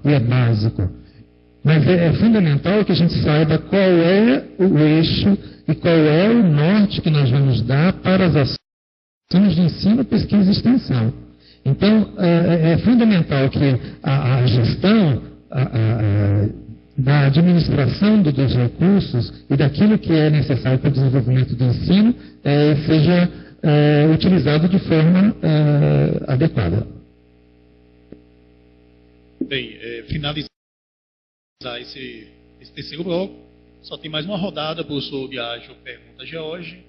e é básico. Mas é fundamental que a gente saiba qual é o eixo e qual é o norte que nós vamos dar para as ações de ensino, pesquisa e extensão. Então, é fundamental que a gestão da administração dos recursos e daquilo que é necessário para o desenvolvimento do ensino seja utilizado de forma adequada. Bem, finalizar esse terceiro bloco, só tem mais uma rodada. Professor Biagio pergunta a George,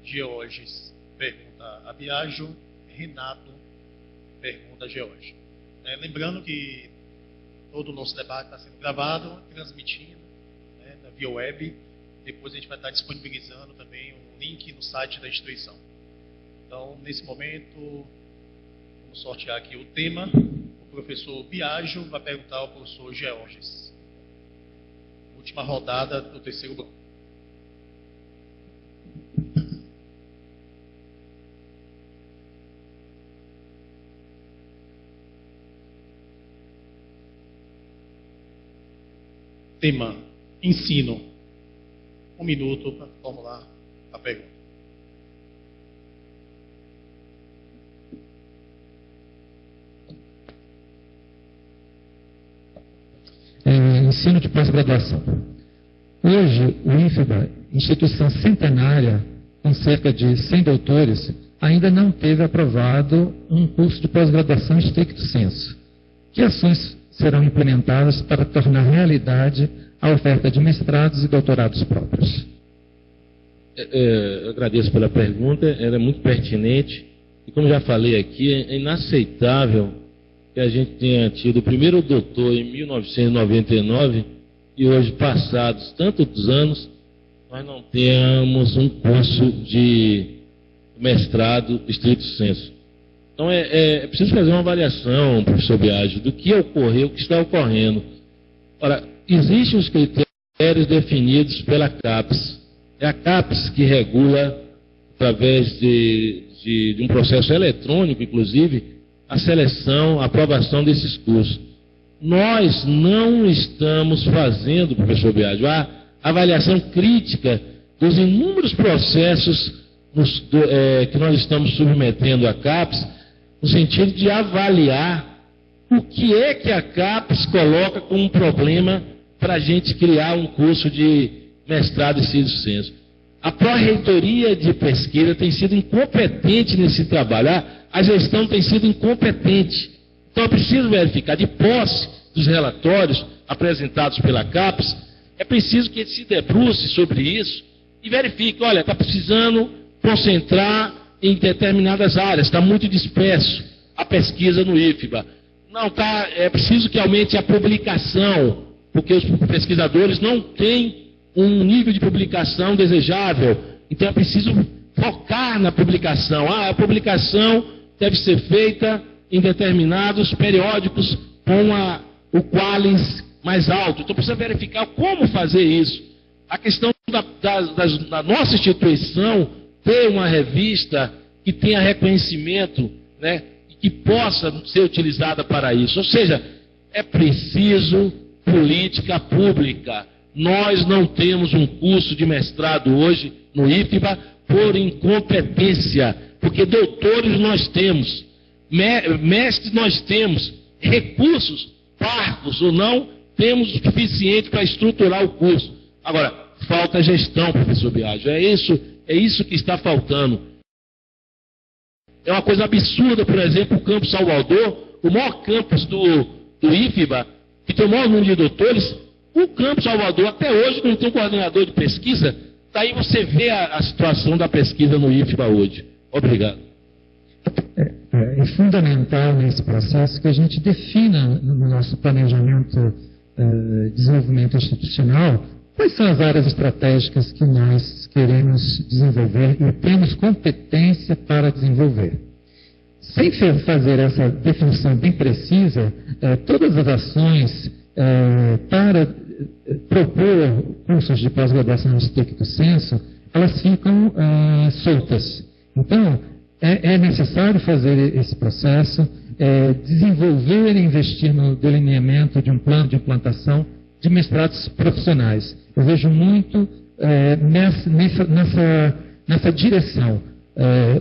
Georges pergunta a Biagio, Renato pergunta a George. Lembrando que todo o nosso debate está sendo gravado, transmitindo via web. Depois a gente vai estar disponibilizando também um link no site da instituição. Então, nesse momento, vamos sortear aqui o tema. O professor Biagio vai perguntar ao professor Georges. Última rodada do terceiro bloco. Tema: ensino. 1 minuto para formular a pergunta. Ensino de pós-graduação. Hoje, o IFBA, instituição centenária, com cerca de 100 doutores, ainda não teve aprovado um curso de pós-graduação stricto sensu. Que ações serão implementadas para tornar realidade a oferta de mestrados e doutorados próprios? Eu agradeço pela pergunta, ela é muito pertinente. E como já falei aqui, é inaceitável que a gente tenha tido o primeiro doutor em 1999 e hoje, passados tantos anos, nós não tenhamos um curso de mestrado estrito sensu. Então é preciso fazer uma avaliação, professor Biagio, do que ocorreu, o que está ocorrendo. Ora, existem os critérios definidos pela CAPES. É a CAPES que regula, através de um processo eletrônico, inclusive, a seleção, a aprovação desses cursos. Nós não estamos fazendo, professor Biagio, a avaliação crítica dos inúmeros processos que nós estamos submetendo à CAPES, no sentido de avaliar o que é que a CAPES coloca como um problema para a gente criar um curso de mestrado estrito sensu. A pró-reitoria de pesquisa tem sido incompetente nesse trabalho. A gestão tem sido incompetente. Então é preciso verificar, de posse dos relatórios apresentados pela CAPES, é preciso que se debruce sobre isso e verifique, olha, está precisando concentrar em determinadas áreas, está muito disperso a pesquisa no IFBA. Não, é preciso que aumente a publicação, porque os pesquisadores não têm um nível de publicação desejável. Então é preciso focar na publicação. A publicação deve ser feita em determinados periódicos com o qualis mais alto. Então precisa verificar como fazer isso. A questão da nossa instituição ter uma revista que tenha reconhecimento, né, e que possa ser utilizada para isso. Ou seja, é preciso política pública. Nós não temos um curso de mestrado hoje no IFBA por incompetência, porque doutores nós temos, mestres nós temos, recursos, parcos ou não, temos o suficiente para estruturar o curso. Agora, falta gestão, professor Biagio. É isso que está faltando. É uma coisa absurda, por exemplo, o Campus Salvador, o maior campus do IFBA, que tem o maior número de doutores. O Campus Salvador, até hoje, não tem um coordenador de pesquisa. Daí você vê a situação da pesquisa no IFBA hoje. Obrigado. É fundamental nesse processo que a gente defina no nosso planejamento de desenvolvimento institucional quais são as áreas estratégicas que nós queremos desenvolver e temos competência para desenvolver. Sem fazer essa definição bem precisa, todas as ações para propor cursos de pós-graduação no stricto sensu, elas ficam soltas. Então, é necessário fazer esse processo, desenvolver e investir no delineamento de um plano de implantação de mestrados profissionais. Eu vejo muito nessa direção.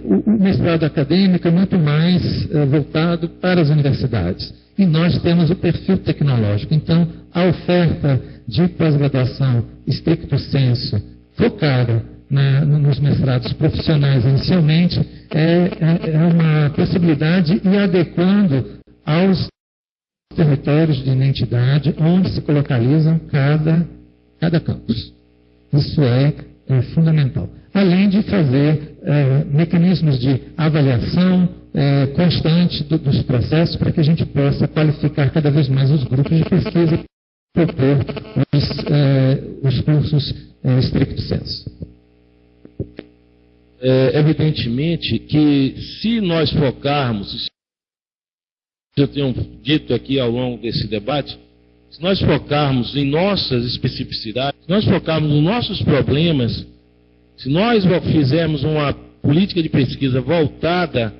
O mestrado acadêmico é muito mais voltado para as universidades. E nós temos o perfil tecnológico. Então, a oferta de pós-graduação stricto sensu, focada nos mestrados profissionais inicialmente, é uma possibilidade e adequando aos territórios de identidade onde se localizam cada campus. Isso é fundamental. Além de fazer mecanismos de avaliação constante dos processos para que a gente possa qualificar cada vez mais os grupos de pesquisa e propor os cursos stricto sensu. Evidentemente que se nós focarmos, eu tenho dito aqui ao longo desse debate, se nós focarmos em nossas especificidades, se nós focarmos nos nossos problemas, se nós fizermos uma política de pesquisa voltada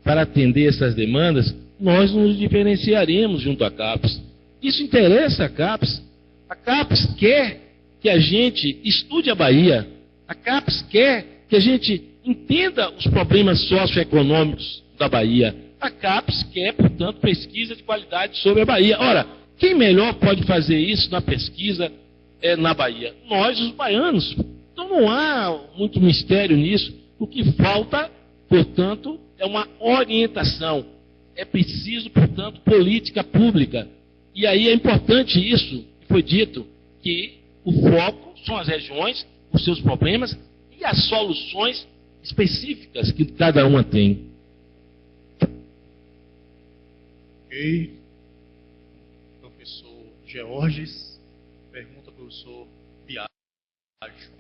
para atender essas demandas, nós nos diferenciaremos junto à CAPES. Isso interessa à CAPES. A CAPES quer que a gente estude a Bahia. A CAPES quer que a gente entenda os problemas socioeconômicos da Bahia. A CAPES quer, portanto, pesquisa de qualidade sobre a Bahia. Ora, quem melhor pode fazer isso na pesquisa na Bahia? Nós, os baianos. Então não há muito mistério nisso. O que falta, portanto, é uma orientação. É preciso, portanto, política pública. E aí é importante isso, que foi dito, que o foco são as regiões, os seus problemas e as soluções específicas que cada uma tem. Ok. Professor Georges, pergunta ao professor Biagio.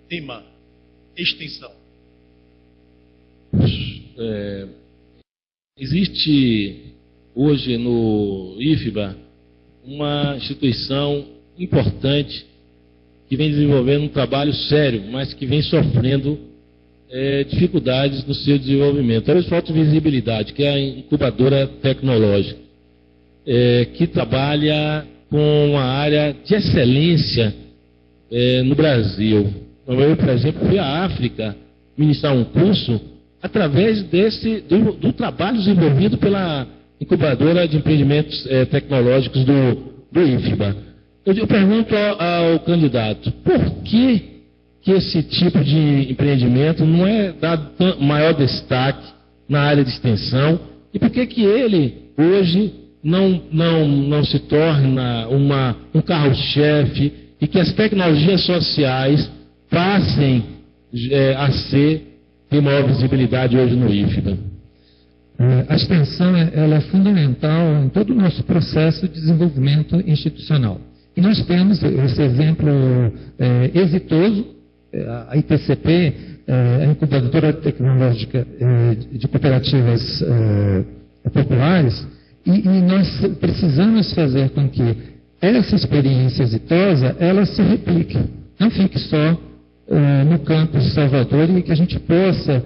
Tema: extensão. Existe hoje no IFBA uma instituição importante que vem desenvolvendo um trabalho sério, mas que vem sofrendo dificuldades no seu desenvolvimento. Talvez falta visibilidade, que é a incubadora tecnológica, que trabalha com uma área de excelência no Brasil. Eu, por exemplo, fui à África ministrar um curso através do trabalho desenvolvido pela incubadora de empreendimentos tecnológicos do IFBA. Eu pergunto ao candidato, por que esse tipo de empreendimento não é dado maior destaque na área de extensão e por que ele hoje não se torna um carro-chefe e que as tecnologias sociais passem a ter maior visibilidade hoje no IFBA? A extensão ela é fundamental em todo o nosso processo de desenvolvimento institucional. E nós temos esse exemplo exitoso, a ITCP, a incubadora tecnológica de cooperativas populares, e nós precisamos fazer com que essa experiência exitosa ela se replique, não fique só no campus de Salvador e que a gente possa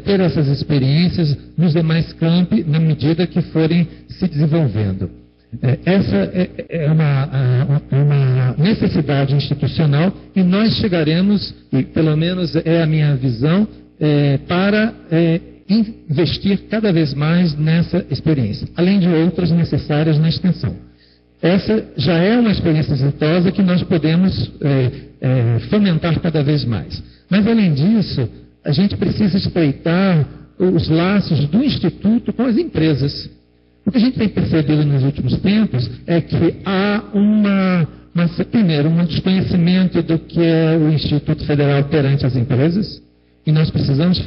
ter essas experiências nos demais campi na medida que forem se desenvolvendo. Essa é uma necessidade institucional e nós chegaremos, e pelo menos é a minha visão, para investir cada vez mais nessa experiência, além de outras necessárias na extensão. Essa já é uma experiência exitosa que nós podemos fomentar cada vez mais. Mas, além disso, a gente precisa estreitar os laços do Instituto com as empresas. O que a gente tem percebido nos últimos tempos é que há primeiro, um desconhecimento do que é o Instituto Federal perante as empresas, e nós precisamos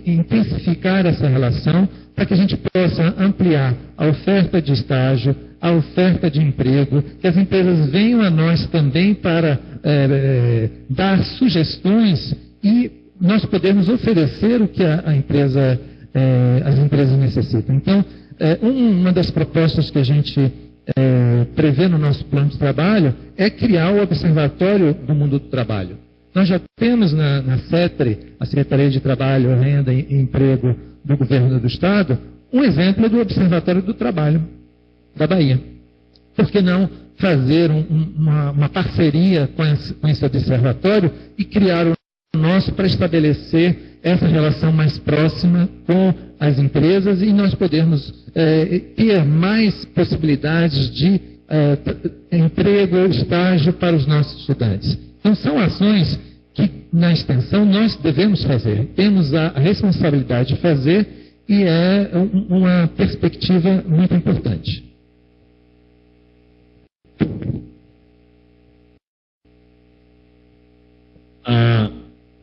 intensificar essa relação para que a gente possa ampliar a oferta de estágio, a oferta de emprego, que as empresas venham a nós também para dar sugestões e nós podemos oferecer o que as empresas necessitam. Então, uma das propostas que a gente prevê no nosso plano de trabalho é criar o Observatório do Mundo do Trabalho. Nós já temos na CETRE, a Secretaria de Trabalho, Renda e Emprego do governo do Estado, um exemplo do Observatório do Trabalho da Bahia. Por que não fazer uma parceria com esse observatório e criar o nosso para estabelecer essa relação mais próxima com as empresas e nós podermos ter mais possibilidades de emprego, estágio para os nossos estudantes. Então, são ações que, na extensão, nós devemos fazer. Temos a responsabilidade de fazer e é uma perspectiva muito importante.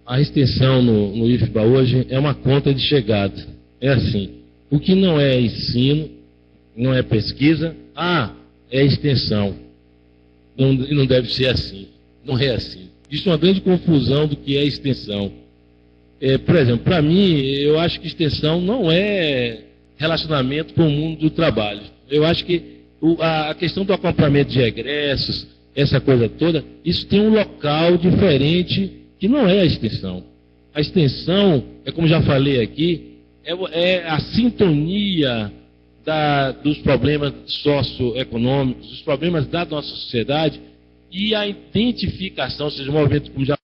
A extensão no IFBA hoje é uma conta de chegada. É assim, o que não é ensino, não é pesquisa, é extensão. Não deve ser assim, não é assim. Isso é uma grande confusão do que é extensão. Por exemplo, para mim, eu acho que extensão não é relacionamento com o mundo do trabalho. Eu acho que a questão do acompanhamento de egressos, essa coisa toda, isso tem um local diferente que não é a extensão. A extensão, como já falei aqui, é a sintonia dos problemas socioeconômicos, dos problemas da nossa sociedade e a identificação, ou seja, um movimento, como já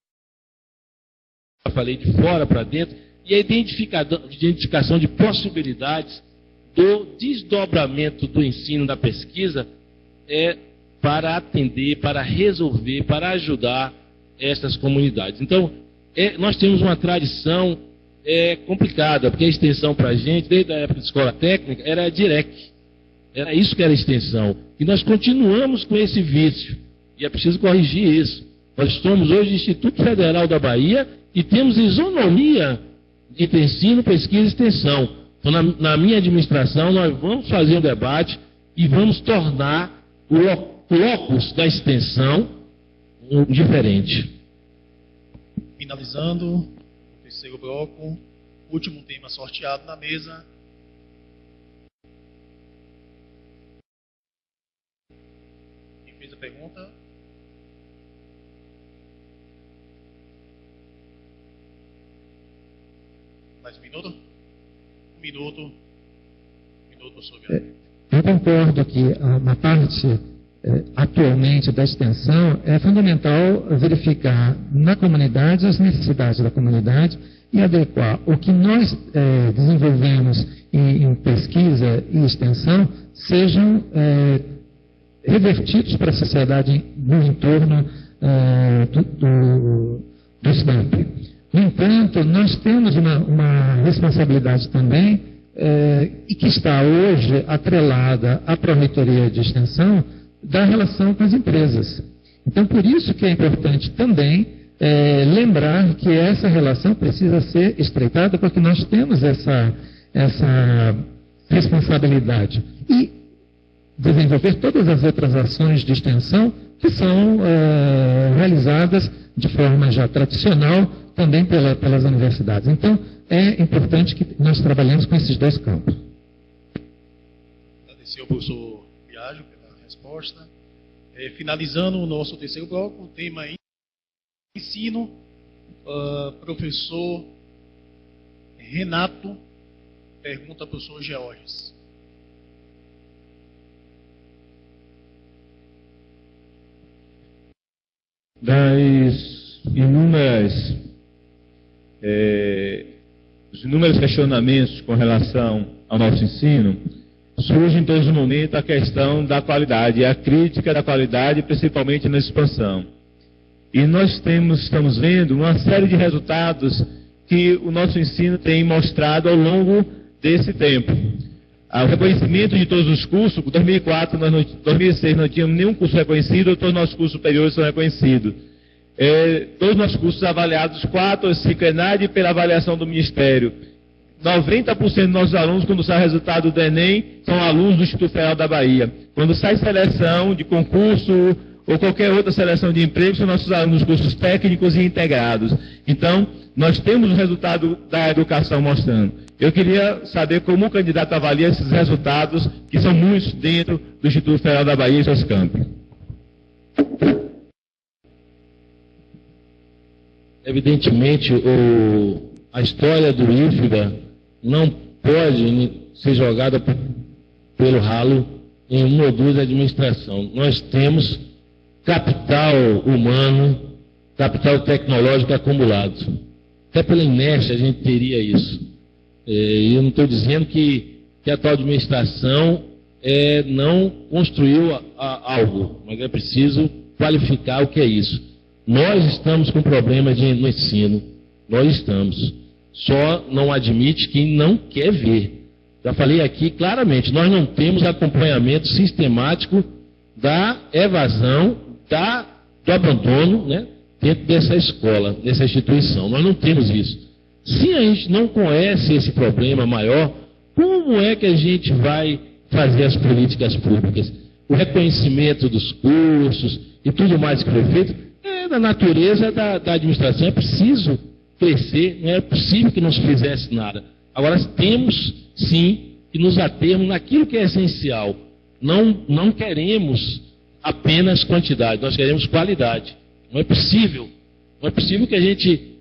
falei, de fora para dentro, e a identificação de possibilidades do desdobramento do ensino, da pesquisa, para atender, para resolver, para ajudar essas comunidades. Então, nós temos uma tradição complicada, porque a extensão para a gente, desde a época de escola técnica, era direct. Era isso que era a extensão. E nós continuamos com esse vício. E é preciso corrigir isso. Nós somos hoje Instituto Federal da Bahia e temos isonomia de ensino, pesquisa e extensão. Então, na minha administração, nós vamos fazer um debate e vamos tornar o locus da extensão diferente. Finalizando o terceiro bloco, último tema sorteado na mesa. Quem fez a pergunta? Mais um minuto? Um minuto, sobre Eu concordo que uma parte atualmente da extensão é fundamental verificar na comunidade as necessidades da comunidade e adequar o que nós desenvolvemos em pesquisa e extensão sejam revertidos para a sociedade no entorno do STAMP. No entanto, nós temos uma responsabilidade também e que está hoje atrelada à Pró-Reitoria de Extensão da relação com as empresas. Então, por isso que é importante também lembrar que essa relação precisa ser estreitada, porque nós temos essa responsabilidade. E desenvolver todas as outras ações de extensão que são realizadas de forma já tradicional também pelas universidades. Então, é importante que nós trabalhemos com esses dois campos. Agradecer ao professor Biagio pela resposta. Finalizando o nosso terceiro bloco, o tema é ensino. Professor Renato pergunta ao professor Georges. Os inúmeros questionamentos com relação ao nosso ensino, surge em todos os momentos a questão da qualidade, a crítica da qualidade, principalmente na expansão. E nós estamos vendo uma série de resultados que o nosso ensino tem mostrado ao longo desse tempo. O reconhecimento de todos os cursos, em 2004, 2006 não tínhamos nenhum curso reconhecido, todos os nossos cursos superiores são reconhecidos. Todos os nossos cursos avaliados 4 ou 5 ENAD pela avaliação do Ministério. 90% dos nossos alunos, quando sai o resultado do Enem, são alunos do Instituto Federal da Bahia. Quando sai seleção de concurso ou qualquer outra seleção de emprego, são nossos alunos dos cursos técnicos e integrados. Então, nós temos o resultado da educação mostrando. Eu queria saber como o candidato avalia esses resultados, que são muitos dentro do Instituto Federal da Bahia e seus campos. Evidentemente, a história do IFBA não pode ser jogada pelo ralo em uma ou duas administrações. Nós temos capital humano, capital tecnológico acumulado. Até pela inércia a gente teria isso. E eu não estou dizendo que a atual administração não construiu algo, mas é preciso qualificar o que é isso. Nós estamos com problemas no ensino, nós estamos. Só não admite quem não quer ver. Já falei aqui claramente, nós não temos acompanhamento sistemático da evasão, do abandono, né, dentro dessa escola, dessa instituição. Nós não temos isso. Se a gente não conhece esse problema maior, como é que a gente vai fazer as políticas públicas? O reconhecimento dos cursos e tudo mais que foi feito é da natureza da administração. É preciso crescer, não é possível que não se fizesse nada. Agora, temos sim que nos atermos naquilo que é essencial. Não queremos apenas quantidade, nós queremos qualidade. Não é possível que a gente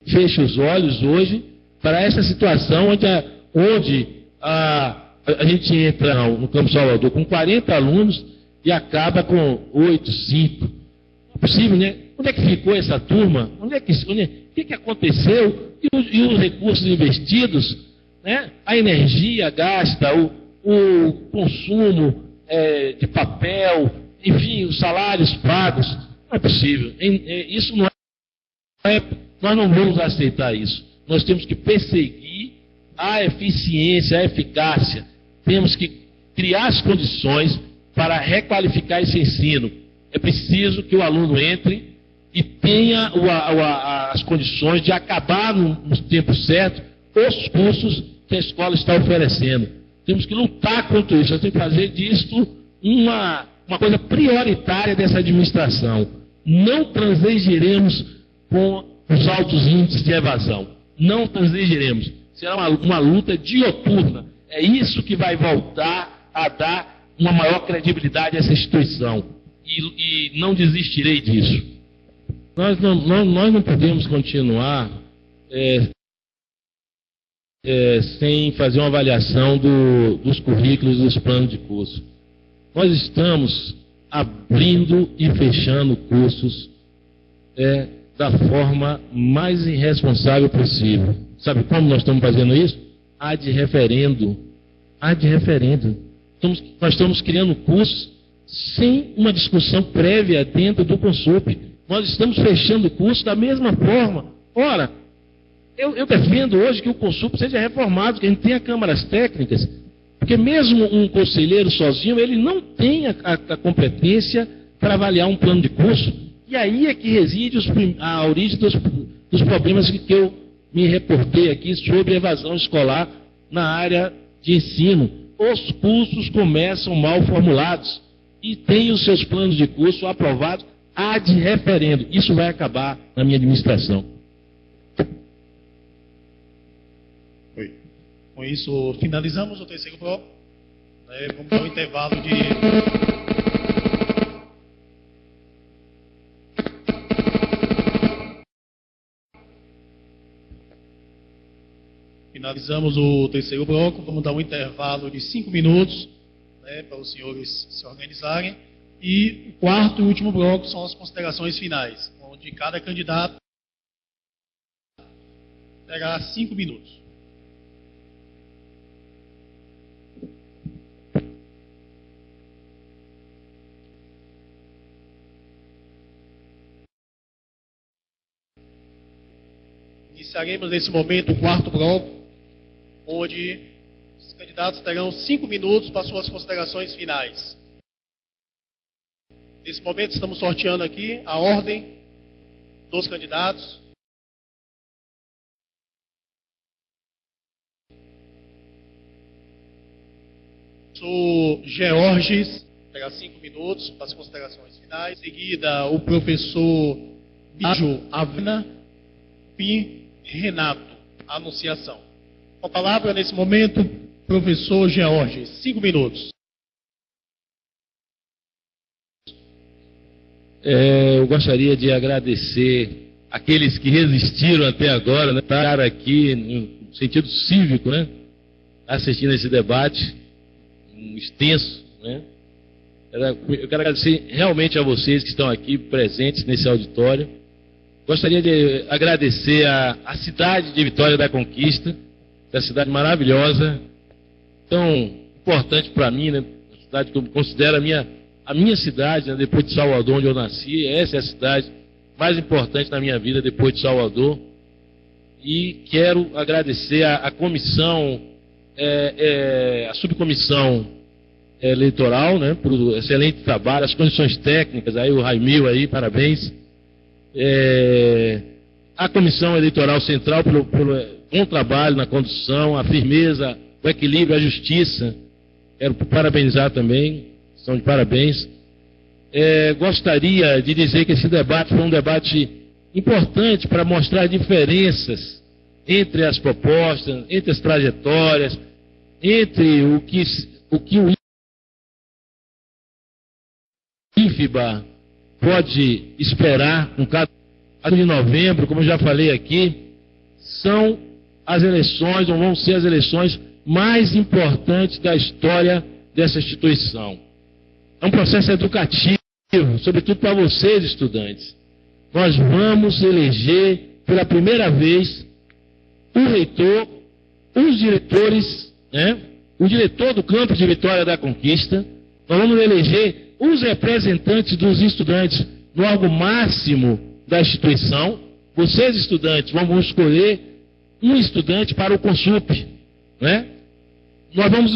feche os olhos hoje para essa situação onde a gente entra no Campo Salvador com 40 alunos e acaba com 8, 5. Não é possível, né? Onde é que ficou essa turma? O que aconteceu? E os recursos investidos, né? A energia gasta, o consumo de papel, enfim, os salários pagos. Não é possível. Isso não é. Nós não vamos aceitar isso. Nós temos que perseguir a eficiência, a eficácia. Temos que criar as condições para requalificar esse ensino. É preciso que o aluno entre e tenha as condições de acabar no tempo certo os cursos que a escola está oferecendo. Temos que lutar contra isso. Nós temos que fazer disso uma coisa prioritária dessa administração. Não transigiremos com os altos índices de evasão. Não transigiremos. Será uma luta dioturna. É isso que vai voltar a dar uma maior credibilidade a essa instituição. E não desistirei disso. Nós não podemos continuar sem fazer uma avaliação dos currículos e dos planos de curso. Nós estamos abrindo e fechando cursos da forma mais irresponsável possível. Sabe como nós estamos fazendo isso? Ad referendo. Nós estamos criando cursos sem uma discussão prévia dentro do Consup. Nós estamos fechando o curso da mesma forma. Ora, eu defendo hoje que o Consup seja reformado, que a gente tenha câmaras técnicas, porque mesmo um conselheiro sozinho, ele não tem a competência para avaliar um plano de curso. E aí é que reside a origem dos problemas que eu me reportei aqui sobre evasão escolar na área de ensino. Os cursos começam mal formulados e têm os seus planos de curso aprovados ad referendo. Isso vai acabar na minha administração. Com isso, finalizamos o terceiro bloco. Vamos dar um intervalo de... Finalizamos o terceiro bloco. Vamos dar um intervalo de 5 minutos, para os senhores se organizarem. E o quarto e último bloco são as considerações finais, onde cada candidato terá 5 minutos. Iniciaremos nesse momento o quarto bloco, onde os candidatos terão 5 minutos para suas considerações finais. Nesse momento estamos sorteando aqui a ordem dos candidatos. O Georges terá 5 minutos para as considerações finais. Em seguida, o professor Bijo Avena e Renato, a anunciação. Com a palavra, nesse momento, professor Georges, 5 minutos. Eu gostaria de agradecer aqueles que resistiram até agora, né, estar aqui no sentido cívico, né, assistindo esse debate extenso, né. Eu quero agradecer realmente a vocês que estão aqui presentes nesse auditório. Gostaria de agradecer a cidade de Vitória da Conquista, essa cidade maravilhosa, tão importante para mim, né, a cidade que eu considero a minha cidade, né, depois de Salvador, onde eu nasci. Essa é a cidade mais importante na minha vida, depois de Salvador. E quero agradecer a comissão, a subcomissão eleitoral, né, pelo excelente trabalho, as condições técnicas, aí o Raimil aí, parabéns. A comissão eleitoral central pelo bom trabalho na condução, a firmeza, o equilíbrio, a justiça. Quero parabenizar também, são de parabéns. Gostaria de dizer que esse debate foi um debate importante para mostrar diferenças entre as propostas, entre as trajetórias, entre o que o IFBA pode esperar com cada de novembro, como eu já falei aqui, são as eleições, ou vão ser as eleições mais importantes da história dessa instituição. É um processo educativo, sobretudo para vocês, estudantes. Nós vamos eleger pela primeira vez o reitor, os diretores, né? O diretor do campus de Vitória da Conquista. Nós vamos eleger os representantes dos estudantes no órgão máximo da instituição. Vocês, estudantes, vão escolher um estudante para o Consup, né?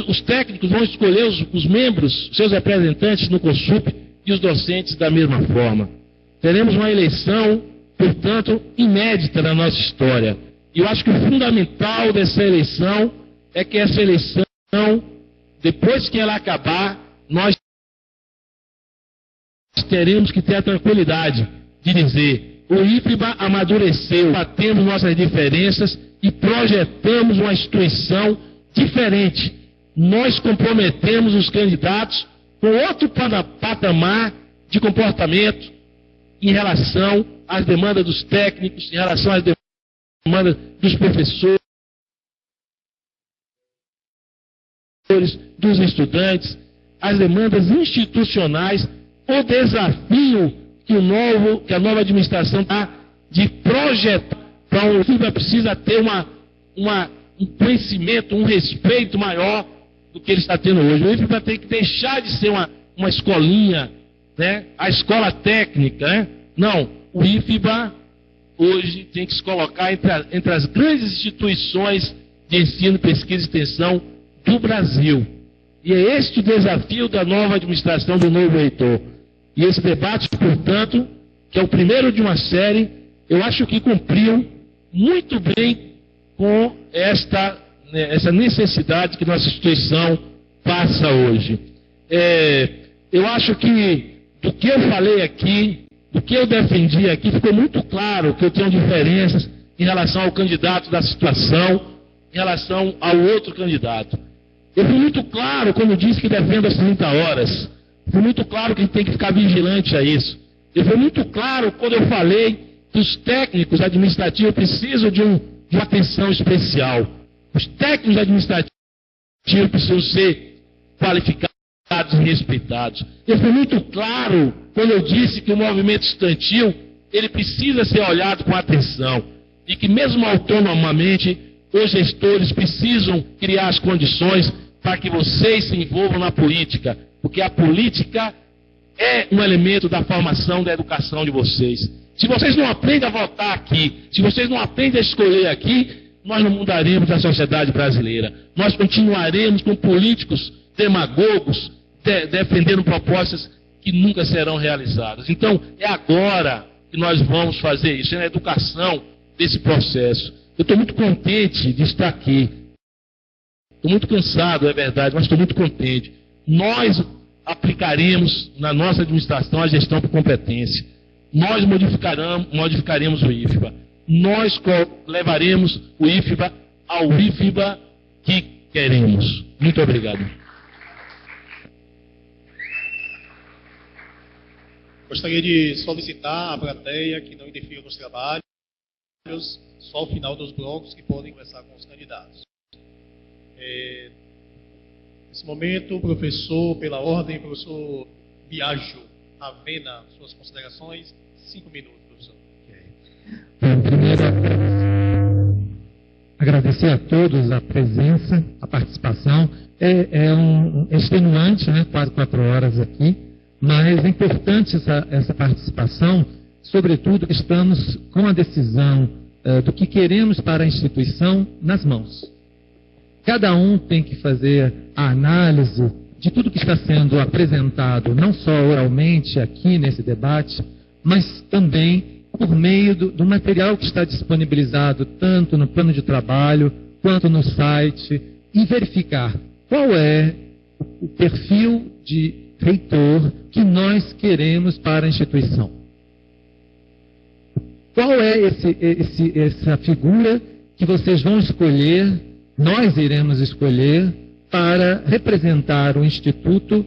Os técnicos vão escolher os membros, seus representantes no Consup, e os docentes da mesma forma. Teremos uma eleição, portanto, inédita na nossa história. E eu acho que o fundamental dessa eleição é que essa eleição, depois que ela acabar, nós teremos que ter a tranquilidade de dizer: o IFBA amadureceu, batemos nossas diferenças e projetamos uma instituição diferente. Nós comprometemos os candidatos com outro patamar de comportamento em relação às demandas dos técnicos, em relação às demandas dos professores, dos estudantes, as demandas institucionais, o desafio que a nova administração está de projetar para o IFBA. Precisa ter um conhecimento, um respeito maior do que ele está tendo hoje. O IFBA tem que deixar de ser uma escolinha, né? A escola técnica, né? Não, o IFBA hoje tem que se colocar entre as grandes instituições de ensino, pesquisa e extensão do Brasil. E é este o desafio da nova administração, do novo reitor. E esse debate, portanto, que é o primeiro de uma série, eu acho que cumpriu muito bem com essa necessidade que nossa instituição passa hoje. Eu acho que do que eu falei aqui, do que eu defendi aqui, ficou muito claro que eu tenho diferenças em relação ao candidato da situação, em relação ao outro candidato. Eu fui muito claro quando disse que defendo as 30 horas. Fui muito claro que a gente tem que ficar vigilante a isso. Eu fui muito claro quando eu falei que os técnicos administrativos precisam de uma atenção especial. Os técnicos administrativos precisam ser qualificados e respeitados. Eu fui muito claro quando eu disse que o movimento estudantil ele precisa ser olhado com atenção e que mesmo autonomamente os gestores precisam criar as condições para que vocês se envolvam na política, porque a política é um elemento da formação da educação de vocês. Se vocês não aprendem a votar aqui, se vocês não aprendem a escolher aqui, nós não mudaremos a sociedade brasileira. Nós continuaremos com políticos demagogos defendendo propostas que nunca serão realizadas. Então, é agora que nós vamos fazer isso, é na educação desse processo. Eu estou muito contente de estar aqui. Estou muito cansado, é verdade, mas estou muito contente. Nós aplicaremos na nossa administração a gestão por competência. Nós modificaremos o IFBA. Nós levaremos o IFBA ao IFBA que queremos. Muito obrigado. Gostaria de solicitar à plateia que não interfira nos trabalhos. só ao final dos blocos que podem conversar com os candidatos. Nesse momento, professor, pela ordem, professor Biagio Ravena, suas considerações, 5 minutos, professor. Bom, primeiro, agradecer a todos a presença, a participação. É extenuante, né? Quase 4 horas aqui, mas é importante essa participação, sobretudo estamos com a decisão do que queremos para a instituição nas mãos. Cada um tem que fazer a análise de tudo que está sendo apresentado, não só oralmente aqui nesse debate, mas também por meio do material que está disponibilizado tanto no plano de trabalho quanto no site, e verificar qual é o perfil de reitor que nós queremos para a instituição. Qual é essa figura que vocês vão escolher, nós iremos escolher, para representar o Instituto,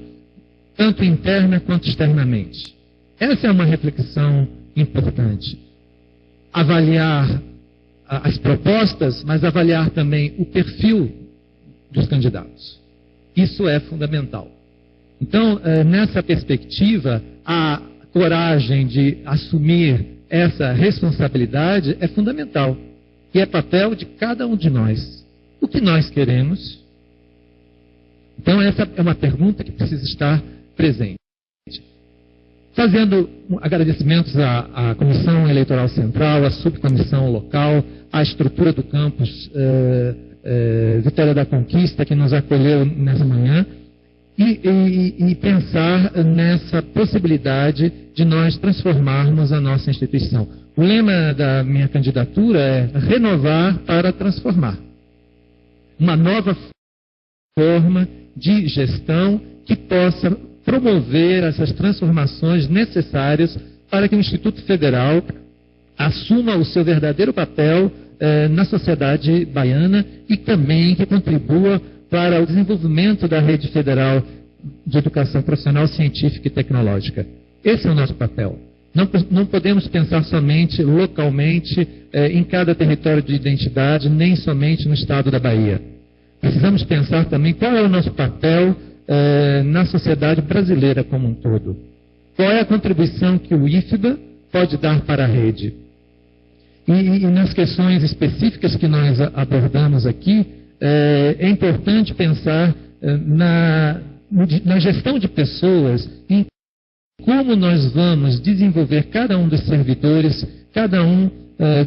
tanto interna quanto externamente? Essa é uma reflexão importante. Avaliar as propostas, mas avaliar também o perfil dos candidatos. Isso é fundamental. Então, nessa perspectiva, a coragem de assumir essa responsabilidade é fundamental. E é papel de cada um de nós. O que nós queremos? Então, essa é uma pergunta que precisa estar presente. Fazendo agradecimentos à Comissão Eleitoral Central, à Subcomissão Local, à estrutura do campus Vitória da Conquista, que nos acolheu nessa manhã, e pensar nessa possibilidade de nós transformarmos a nossa instituição. O lema da minha candidatura é renovar para transformar. Uma nova forma de gestão que possa promover essas transformações necessárias para que o Instituto Federal assuma o seu verdadeiro papel na sociedade baiana e também que contribua para o desenvolvimento da rede federal de educação profissional, científica e tecnológica. Esse é o nosso papel. Não podemos pensar somente localmente em cada território de identidade, nem somente no estado da Bahia. Precisamos pensar também qual é o nosso papel na sociedade brasileira como um todo. Qual é a contribuição que o IFBA pode dar para a rede? E nas questões específicas que nós abordamos aqui, é importante pensar na gestão de pessoas, em como nós vamos desenvolver cada um dos servidores, cada um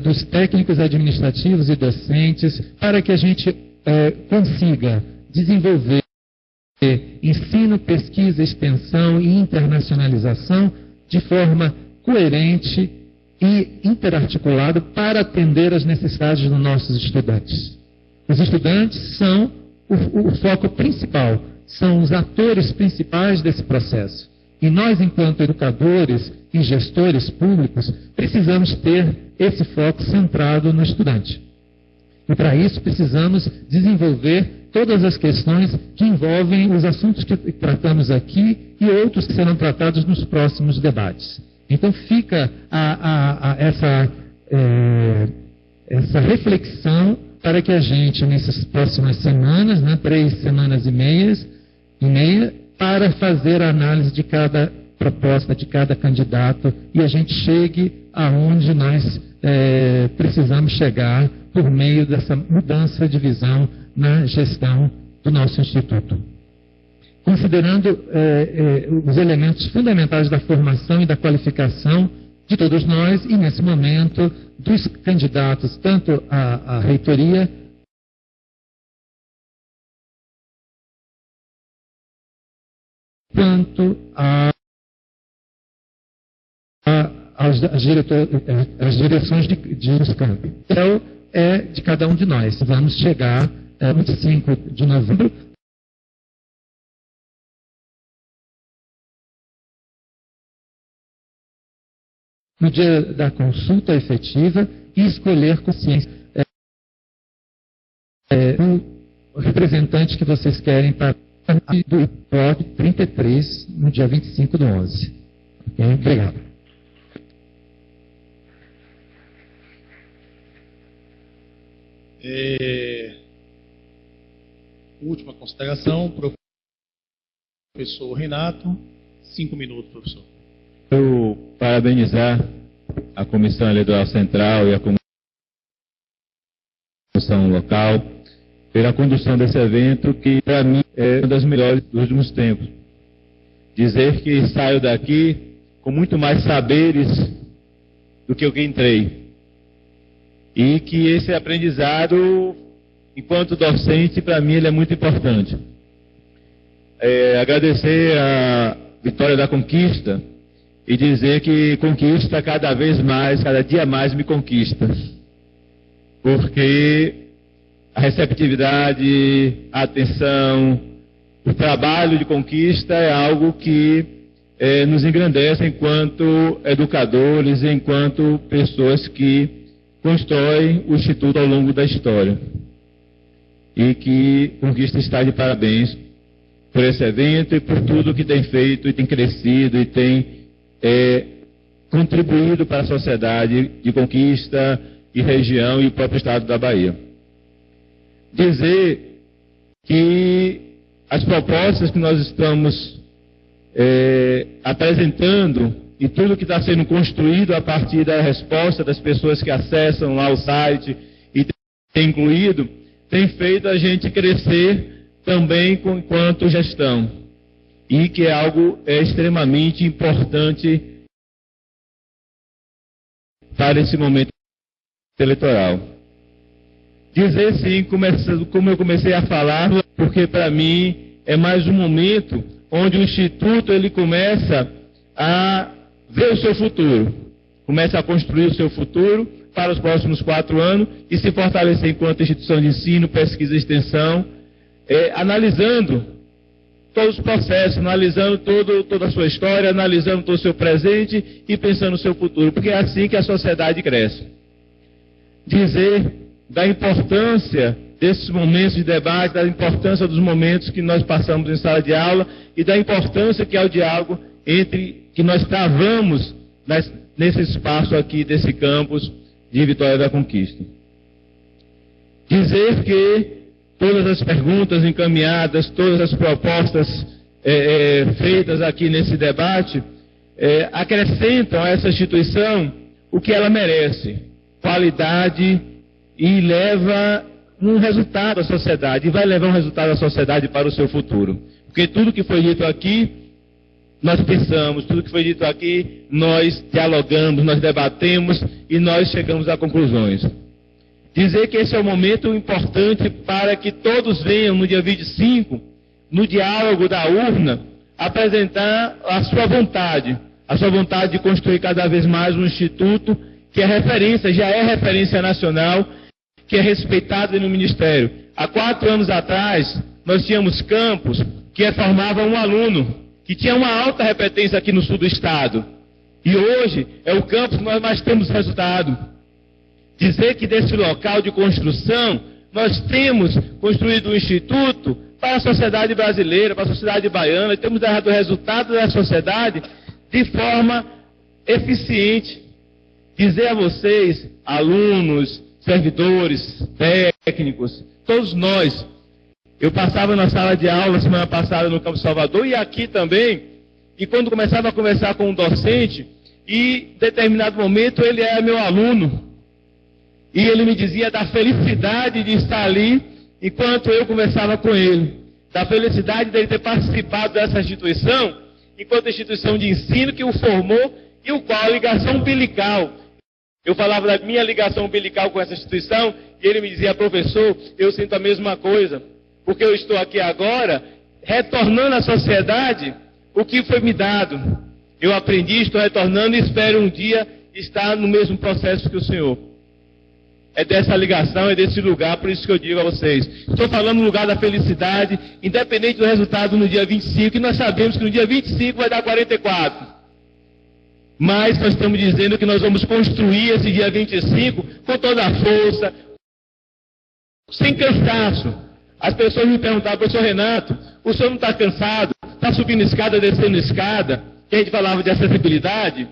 dos técnicos administrativos e docentes, para que a gente consiga desenvolver ensino, pesquisa, extensão e internacionalização de forma coerente e interarticulada para atender às necessidades dos nossos estudantes. Os estudantes são o foco principal, são os atores principais desse processo. E nós, enquanto educadores e gestores públicos, precisamos ter esse foco centrado no estudante. E para isso precisamos desenvolver todas as questões que envolvem os assuntos que tratamos aqui e outros que serão tratados nos próximos debates. Então fica essa reflexão para que a gente, nessas próximas semanas, 3 semanas e meia, para fazer a análise de cada proposta, de cada candidato, e a gente chegue aonde nós precisamos chegar por meio dessa mudança de visão na gestão do nosso Instituto. Considerando os elementos fundamentais da formação e da qualificação de todos nós, e nesse momento, dos candidatos, tanto à reitoria, quanto às direções de campo. Então, é de cada um de nós. Vamos chegar 25 de novembro. No dia da consulta efetiva e escolher com ciência o representante que vocês querem para do IPOD 33 no dia 25/11. Okay? Obrigado. Última consideração, professor Renato. 5 minutos, professor. Eu parabenizar a Comissão Eleitoral Central e a Comissão Local pela condução desse evento, que para mim é uma das melhores dos últimos tempos. Dizer que saio daqui com muito mais saberes do que eu que entrei. E que esse aprendizado, enquanto docente, para mim ele é muito importante. Agradecer a Vitória da Conquista e dizer que conquista cada vez mais, cada dia mais me conquista. Porque a receptividade, a atenção, o trabalho de conquista é algo que nos engrandece enquanto educadores, enquanto pessoas que constroem o Instituto ao longo da história. E que Conquista está de parabéns por esse evento e por tudo que tem feito e tem crescido e tem contribuído para a sociedade de Conquista e região e o próprio estado da Bahia. Dizer que as propostas que nós estamos apresentando e tudo que está sendo construído a partir da resposta das pessoas que acessam lá o site e tem incluído, tem feito a gente crescer também enquanto gestão, e que é algo extremamente importante para esse momento eleitoral. Dizer sim, como eu comecei a falar, porque para mim é mais um momento onde o Instituto ele começa a ver o seu futuro, começa a construir o seu futuro para os próximos 4 anos e se fortalecer enquanto instituição de ensino, pesquisa e extensão, analisando todos os processos, analisando toda a sua história, analisando todo o seu presente e pensando no seu futuro, porque é assim que a sociedade cresce. Dizer da importância desses momentos de debate, da importância dos momentos que nós passamos em sala de aula e da importância que é o diálogo que nós travamos nesse espaço aqui desse campus de Vitória da Conquista. Dizer que todas as perguntas encaminhadas, todas as propostas feitas aqui nesse debate acrescentam a essa instituição o que ela merece, qualidade, e leva um resultado à sociedade, e vai levar um resultado à sociedade para o seu futuro. Porque tudo que foi dito aqui, nós pensamos, tudo que foi dito aqui, nós dialogamos, nós debatemos e nós chegamos a conclusões. Dizer que esse é um momento importante para que todos venham no dia 25, no diálogo da urna, apresentar a sua vontade de construir cada vez mais um instituto que é referência, já é referência nacional, que é respeitado no Ministério. Há 4 anos atrás, nós tínhamos campus que formavam um aluno, que tinha uma alta repetência aqui no sul do estado. E hoje é o campus que nós mais temos resultado. Dizer que desse local de construção, nós temos construído um instituto para a sociedade brasileira, para a sociedade baiana, e temos dado resultado da sociedade de forma eficiente. Dizer a vocês, alunos, servidores, técnicos, todos nós, eu passava na sala de aula semana passada no Campo Salvador e aqui também, e quando começava a conversar com um docente, e em determinado momento ele era meu aluno, e ele me dizia da felicidade de estar ali, enquanto eu conversava com ele, da felicidade dele ter participado dessa instituição, enquanto instituição de ensino que o formou, e o qual a ligação umbilical. Eu falava da minha ligação umbilical com essa instituição, e ele me dizia, professor, eu sinto a mesma coisa, porque eu estou aqui agora, retornando à sociedade o que foi me dado. Eu aprendi, estou retornando e espero um dia estar no mesmo processo que o senhor. É dessa ligação, é desse lugar, por isso que eu digo a vocês. Estou falando no lugar da felicidade, independente do resultado no dia 25, e nós sabemos que no dia 25 vai dar 44. Mas nós estamos dizendo que nós vamos construir esse dia 25 com toda a força, sem cansaço. As pessoas me perguntavam, professor Renato, o senhor não está cansado? Está subindo escada, descendo escada? Que a gente falava de acessibilidade.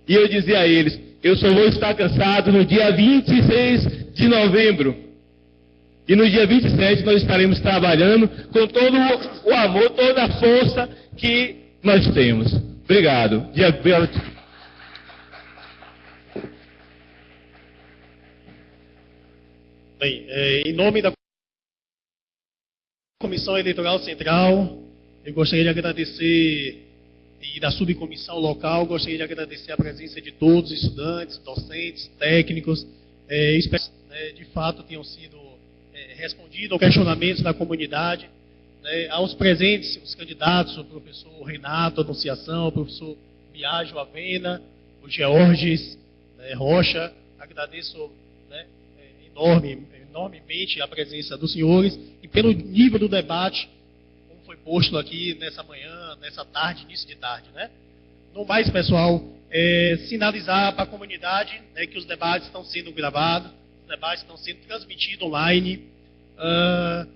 E eu dizia a eles, eu só vou estar cansado no dia 26 de novembro. E no dia 27 nós estaremos trabalhando com todo o amor, toda a força que nós temos. Obrigado. Bem, em nome da Comissão Eleitoral Central, eu gostaria de agradecer, e da subcomissão local, gostaria de agradecer a presença de todos os estudantes, docentes, técnicos, espero que de fato tenham sido respondido aos questionamentos da comunidade, aos presentes, os candidatos, o professor Renato Anunciação, o professor Biagio Avena, o Georges Rocha. Agradeço enormemente a presença dos senhores e pelo nível do debate, como foi posto aqui nessa manhã, nessa tarde, início de tarde. No mais, pessoal, sinalizar para a comunidade que os debates estão sendo gravados, os debates estão sendo transmitidos online.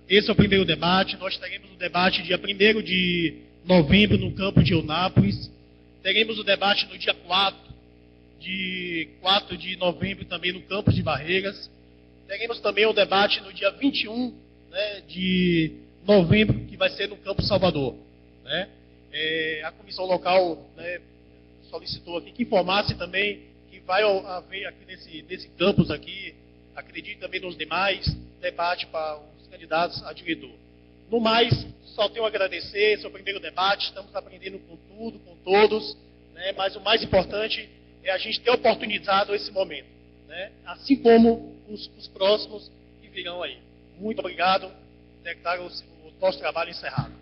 Esse é o primeiro debate. Nós teremos o debate dia 1º de novembro no campo de Eunápolis. Teremos o debate no dia 4 de novembro também no campo de Barreiras. Teremos também o debate no dia 21 de novembro, que vai ser no campo Salvador. A comissão local solicitou aqui que informasse também que vai haver aqui nesse campus aqui, acredito também nos demais, debate para os candidatos a diretor. No mais, só tenho a agradecer, esse é o primeiro debate, estamos aprendendo com tudo, com todos, mas o mais importante é a gente ter oportunizado esse momento, assim como os próximos que virão aí. Muito obrigado, declaro o nosso trabalho encerrado.